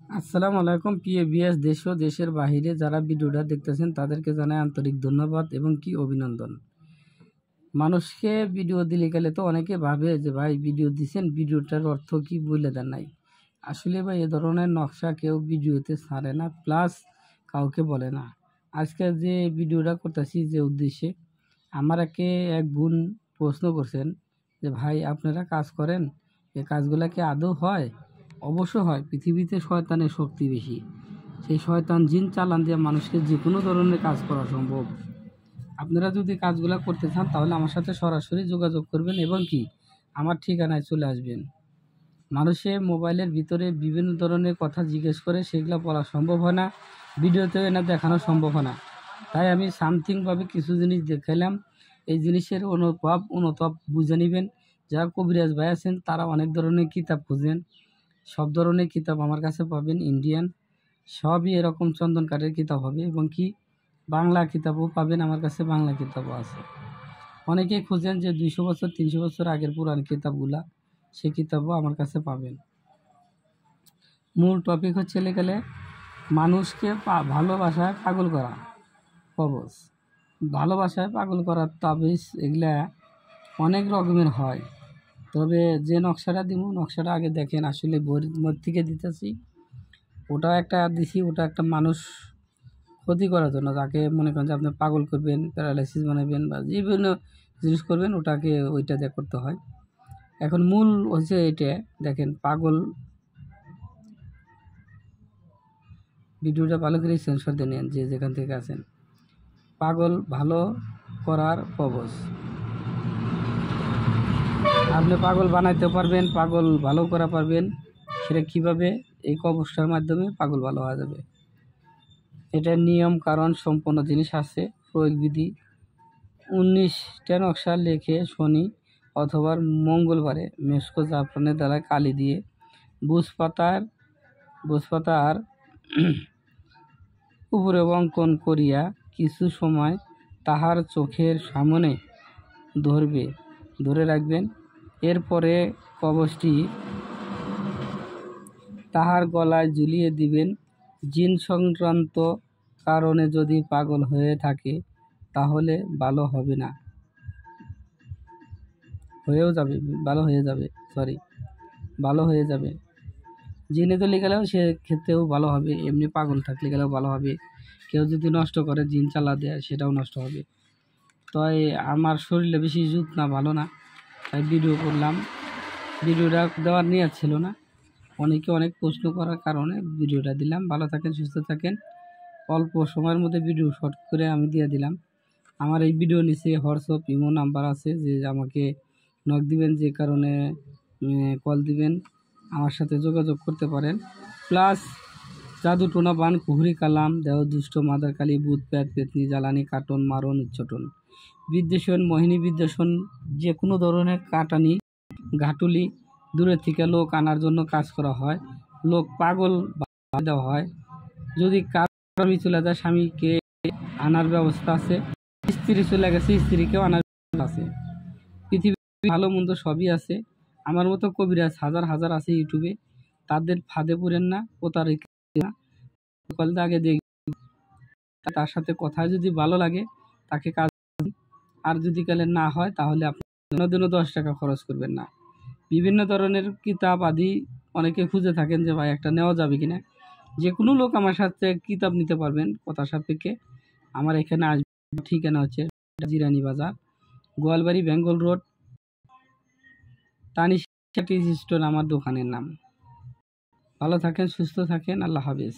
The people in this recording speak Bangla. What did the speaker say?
আসসালামু আলাইকুম প্রিয় ভিউয়ার্স, দেশ ও দেশের বাইরে যারা ভিডিওটা দেখতেছেন তাদেরকে জানাই আন্তরিক ধন্যবাদ এবং কি অভিনন্দন। মানুষকে ভিডিও দিলে গেলে তো অনেকে ভাবে যে ভাই ভিডিও দিছেন, ভিডিওটার অর্থ কি বলে দেন নাই। আসলে ভাই এ ধরনের নকশা কেউ ভিডিওতে ছাড়ে না, প্লাস কাউকে বলে না। আজকে যে ভিডিওটা করতেছি যে উদ্দেশ্যে, আমার এক বোন প্রশ্ন করছেন যে ভাই আপনারা কাজ করেন, এই কাজগুলা কি আদৌ হয়? অবশ্য হয়। পৃথিবীতে শয়তানের শক্তি বেশি। সেই শয়তান জিন চালান দিয়ে মানুষকে যে কোনো ধরনের কাজ করা সম্ভব। আপনারা যদি কাজগুলো করতে চান তাহলে আমার সাথে সরাসরি যোগাযোগ করবেন এবং কি আমার ঠিকানায় চলে আসবেন। মানুষে মোবাইলের ভিতরে বিভিন্ন ধরনের কথা জিজ্ঞেস করে, সেগুলো বলা সম্ভব হয় না, ভিডিওতেও এনে দেখানো সম্ভব হয় না। তাই আমি সামথিংভাবে কিছু জিনিস দেখাইলাম। এই জিনিসের অনুতাপ বুঝে নেবেন। যারা কবিরাজ ভাই আছেন তারা অনেক ধরনের কিতাব খুঁজেন, সব ধরনের কিতাব আমার কাছে পাবেন। ইন্ডিয়ান সবই এরকম চন্দন কাঠের কিতাব হবে এবং কি বাংলা কিতাবও পাবেন, আমার কাছে বাংলা কিতাবও আছে। অনেকেই খুঁজেন যে 200 বছর 300 বছর আগের পুরান কিতাবগুলা, সেই কিতাবও আমার কাছে পাবেন। মূল টপিক হচ্ছে গেলে মানুষকে ভালোবাসায় পাগল করা কবজ। ভালোবাসায় পাগল করার তাবিজ এগুলা অনেক রকমের হয়, তবে যে নকশাটা দিব নকশাটা আগে দেখেন। আসলে বইয়ের থেকে দিতেছি, ওটা একটা দিছি, ওটা একটা মানুষ ক্ষতি করার জন্য, যাকে মনে করেন যে আপনি পাগল করবেন, প্যারালাইসিস বানাবেন বা বিভিন্ন জিনিস করবেন, ওইটা দিয়ে করতে হয়। এখন মূল হচ্ছে এটা দেখেন। পাগল ভিডিওটা ভালো করে সেন্সর দিয়ে নেন যে যেখান থেকে আছেন। পাগল ভালো করার কবজ। আপনি পাগল বানাইতে পারবেন, পাগল ভালো করা পারবেন। সেটা কীভাবে? এই কবজটার মাধ্যমে পাগল ভালো হওয়া যাবে। এটা নিয়ম কারণ সম্পন্ন জিনিস আছে, প্রয়োগবিধি। 19টা নকশা লেখে শনি অথবা মঙ্গলবারে মেসকো জাফরানের দ্বারা কালি দিয়ে বুঝপাতার উপরে অঙ্কন করিয়া কিছু সময় তাহার চোখের সামনে ধরে রাখবেন। এরপরে কবজটি তাহার গলায় ঝুলিয়ে দিবেন। জিন সংক্রান্ত কারণে যদি পাগল হয়ে থাকে তাহলে ভালো হয়ে যাবে। জিনে তো গেলেও সে ক্ষেত্রেও ভালো হবে, এমনি পাগল থাকলে গেলেও ভালো হবে। কেউ যদি নষ্ট করে, জিন চালা দেয়, সেটাও নষ্ট হবে। তাই আমার শরীরে বেশি জুত না, ভালো না, তাই ভিডিও করলাম। ভিডিওটা দেওয়ার নিয়ত ছিল না, অনেকে অনেক প্রশ্ন করার কারণে ভিডিওটা দিলাম। ভালো থাকেন, সুস্থ থাকেন। অল্প সময়ের মধ্যে ভিডিও শর্ট করে আমি দিয়ে দিলাম। আমার এই ভিডিও নিচে হোয়াটসঅ্যাপ ইমো নাম্বার আছে, যে আমাকে নক দিবেন, যে কারণে কল দিবেন, আমার সাথে যোগাযোগ করতে পারেন। প্লাস জাদু টোনা বান কুহুরি কালাম দেহ দুষ্ট মাদার কালী ভূত প্যাত পেতনি জ্বালানি কাটন মারণ উচ্চটন বিদ্বেষণ মোহিনী বিদ্বেষণ, যে কোনো ধরনের কাটানি ঘাটুলি দূরের থেকে লোক আনার জন্য কাজ করা হয়। লোক পাগল দেওয়া হয়। যদি স্বামী চলে যায়, স্বামীকে আনার ব্যবস্থা আছে। স্ত্রী চলে গেছে, স্ত্রীকেও আনার ব্যবস্থা আছে। পৃথিবী ভালো মন্দ সবই আছে। আমার মতো কবিরাজ হাজার হাজার আছে ইউটিউবে, তাদের ফাঁদে পড়েন না, প্রতারিত না। আগে দেখ, তার সাথে কথা যদি ভালো লাগে তাকে কাজ, আর যদি কালে না হয় তাহলে আপনি দিনও 10 টাকা খরচ করবেন না। বিভিন্ন ধরনের কিতাব আদি অনেকে খুঁজে থাকেন যে ভাই একটা নেওয়া যাবে কিনা। যে কোনো লোক আমার সাথে কিতাব নিতে পারবেন কথা সাপেক্ষে। আমার এখানে আসবে, ঠিকানা হচ্ছে জিরানি বাজার, Goalbari, Bengal road, Tanisha tea store আমার দোকানের নাম। ভালো থাকেন, সুস্থ থাকেন, আল্লাহ হাফেজ।